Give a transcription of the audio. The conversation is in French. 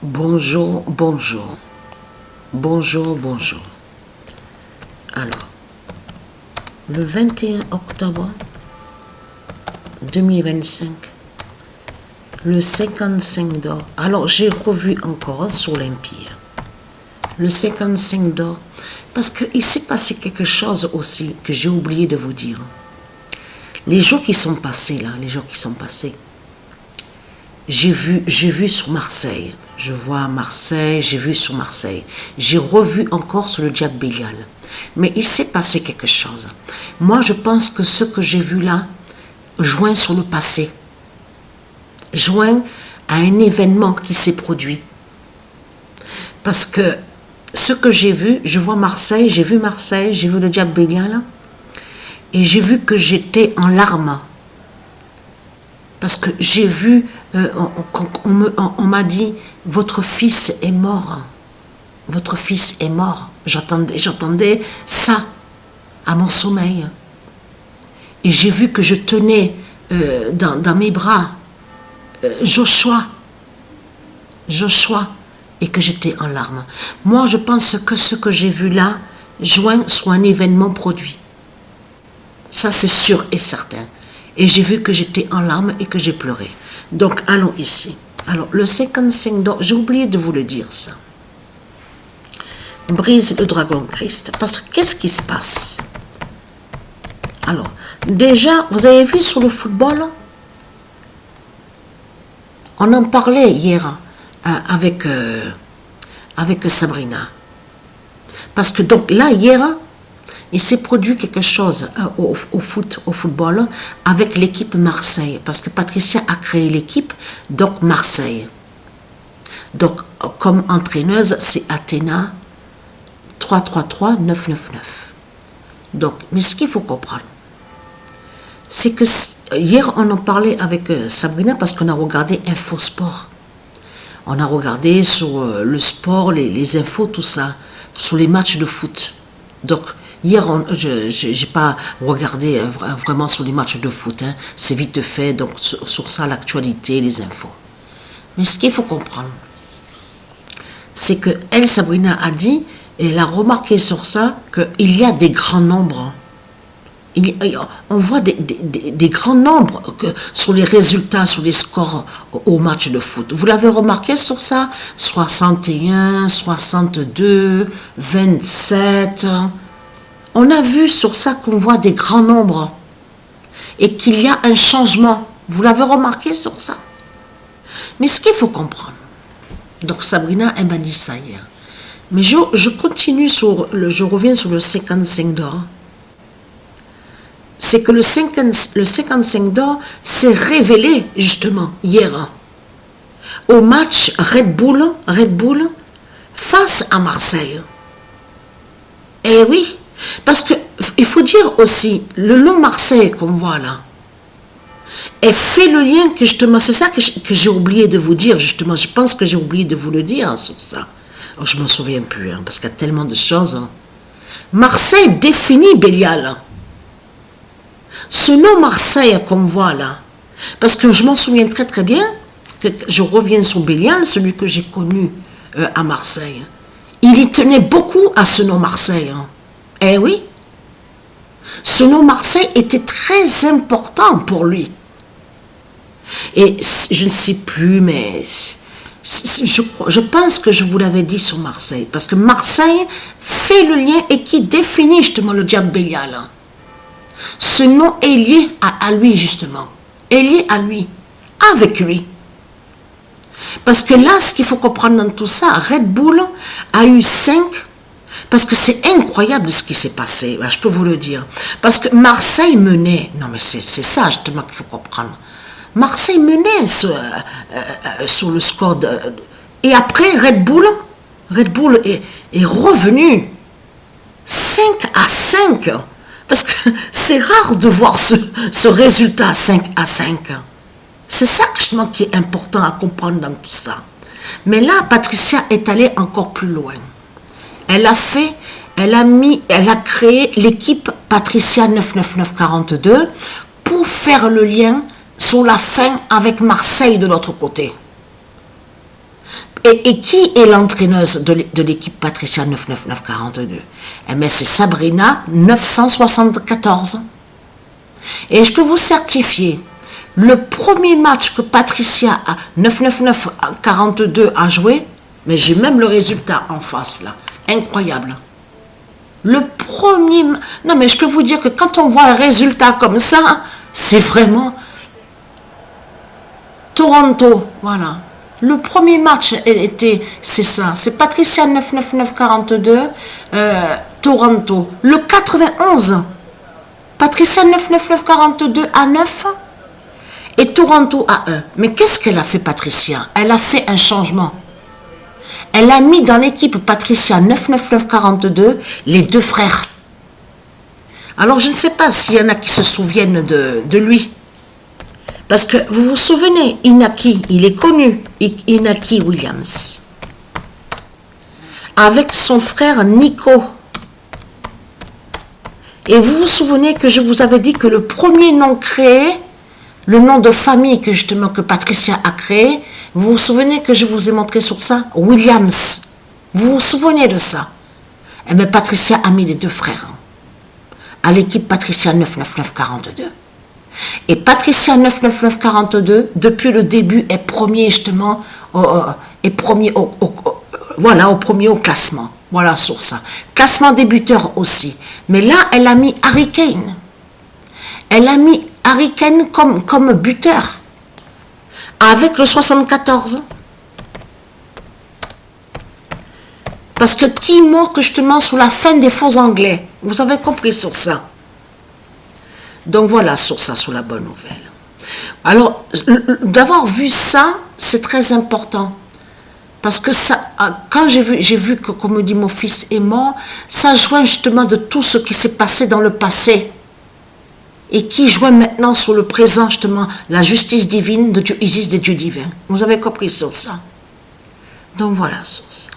Bonjour, bonjour. Bonjour, bonjour. Alors, le 21 octobre 2025, le 55 d'or. Alors, j'ai revu encore sur l'Empire. Le 55 d'or. Parce qu'il s'est passé quelque chose aussi que j'ai oublié de vous dire. Les jours qui sont passés, là, j'ai vu sur Marseille. Je vois Marseille, j'ai vu sur Marseille. J'ai revu encore sur le diable Bélial. Mais il s'est passé quelque chose. Moi, je pense que ce que j'ai vu là, joint sur le passé, joint à un événement qui s'est produit. Parce que ce que j'ai vu, je vois Marseille, j'ai vu le diable Bélial, et j'ai vu que j'étais en larmes. Parce que j'ai vu, on m'a dit, votre fils est mort. Votre fils est mort. J'entendais ça à mon sommeil. Et j'ai vu que je tenais dans mes bras Joshua, et que j'étais en larmes. Moi, je pense que ce que j'ai vu là, joint sur un événement produit. Ça, c'est sûr et certain. Et j'ai vu que j'étais en larmes et que j'ai pleuré. Donc, allons ici. Alors, le 55 d'or, j'ai oublié de vous le dire, ça. Brise le dragon Christ. Parce que qu'est-ce qui se passe? Alors, déjà, vous avez vu sur le football, on en parlait hier avec Sabrina. Parce que donc, là, hier, il s'est produit quelque chose au football, avec l'équipe Marseille. Parce que Patricia a créé l'équipe, donc Marseille. Donc, comme entraîneuse, c'est Athéna 3-3-3-9-9-9. Donc, mais ce qu'il faut comprendre, c'est que hier, on en parlait avec Sabrina parce qu'on a regardé Infosport. On a regardé sur le sport, les infos, tout ça, sur les matchs de foot. Donc, hier, je n'ai pas regardé vraiment sur les matchs de foot. Hein. C'est vite fait, donc sur ça, l'actualité, les infos. Mais ce qu'il faut comprendre, c'est que elle, Sabrina, a dit, et elle a remarqué sur ça, qu'il y a des grands nombres. On voit des grands nombres sur les résultats, sur les scores au match de foot. Vous l'avez remarqué sur ça? 61, 62, 27... On a vu sur ça qu'on voit des grands nombres et qu'il y a un changement. Vous l'avez remarqué sur ça? Mais ce qu'il faut comprendre, donc Sabrina, elle m'a dit ça hier. Mais je continue je reviens sur le 55 d'or. C'est que le 55 d'or s'est révélé justement hier au match Red Bull face à Marseille. Et oui. Parce qu'il faut dire aussi, le nom Marseille qu'on voit là, elle fait le lien que justement, c'est ça que j'ai oublié de vous dire, justement, je pense que j'ai oublié de vous le dire sur ça. Alors, je ne m'en souviens plus, parce qu'il y a tellement de choses. Marseille définit Bélial. Ce nom Marseille qu'on voit là, parce que je m'en souviens très très bien, que je reviens sur Bélial, celui que j'ai connu à Marseille. Il y tenait beaucoup à ce nom Marseille. Eh oui, ce nom Marseille était très important pour lui. Et je ne sais plus, mais je pense que je vous l'avais dit sur Marseille. Parce que Marseille fait le lien et qui définit justement le diable Bélial. Ce nom est lié à lui justement. Est lié à lui, avec lui. Parce que là, ce qu'il faut comprendre dans tout ça, Red Bull a eu 5... Parce que c'est incroyable ce qui s'est passé, je peux vous le dire. Parce que Marseille menait, non mais c'est ça justement qu'il faut comprendre. Marseille menait sur le score et après Red Bull est revenu 5-5. Parce que c'est rare de voir ce résultat 5-5. C'est ça justement qui est important à comprendre dans tout ça. Mais là, Patricia est allée encore plus loin. Elle a créé l'équipe Patricia 99942 pour faire le lien sur la fin avec Marseille de l'autre côté. Et qui est l'entraîneuse de l'équipe Patricia 99942? Eh bien, c'est Sabrina 974. Et je peux vous certifier, le premier match que Patricia 99942 a joué, mais j'ai même le résultat en face là, incroyable. Le premier... Non, mais je peux vous dire que quand on voit un résultat comme ça, c'est vraiment... Toronto, voilà. Le premier match était... C'est ça, c'est Patricia 99942, Toronto. Le 91, Patricia 99942 à 9 et Toronto à 1. Mais qu'est-ce qu'elle a fait, Patricia? Elle a fait un changement. Elle a mis dans l'équipe Patricia 99942 les deux frères. Alors, je ne sais pas s'il y en a qui se souviennent de lui. Parce que vous vous souvenez, Inaki, il est connu, Inaki Williams. Avec son frère Nico. Et vous vous souvenez que je vous avais dit que le premier nom créé, le nom de famille que justement que Patricia a créé, vous vous souvenez que je vous ai montré sur ça? Williams. Vous vous souvenez de ça? Eh bien, Patricia a mis les deux frères à l'équipe Patricia 99942. Et Patricia 99942, depuis le début, est premier justement, est premier au premier au classement. Voilà sur ça. Classement débuteur aussi. Mais là, elle a mis Harry Kane. Elle a mis Harry Kane comme buteur. Avec le 74. Parce que qui montre justement sur la fin des faux anglais. Vous avez compris sur ça. Donc voilà, sur ça, sur la bonne nouvelle. Alors, d'avoir vu ça, c'est très important. Parce que ça, quand j'ai vu que, comme me dit mon fils est mort, ça joint justement de tout ce qui s'est passé dans le passé. Et qui joint maintenant sur le présent, justement, la justice divine de Dieu Isis, des dieux divins. Vous avez compris sur ça. Donc voilà, sur ça.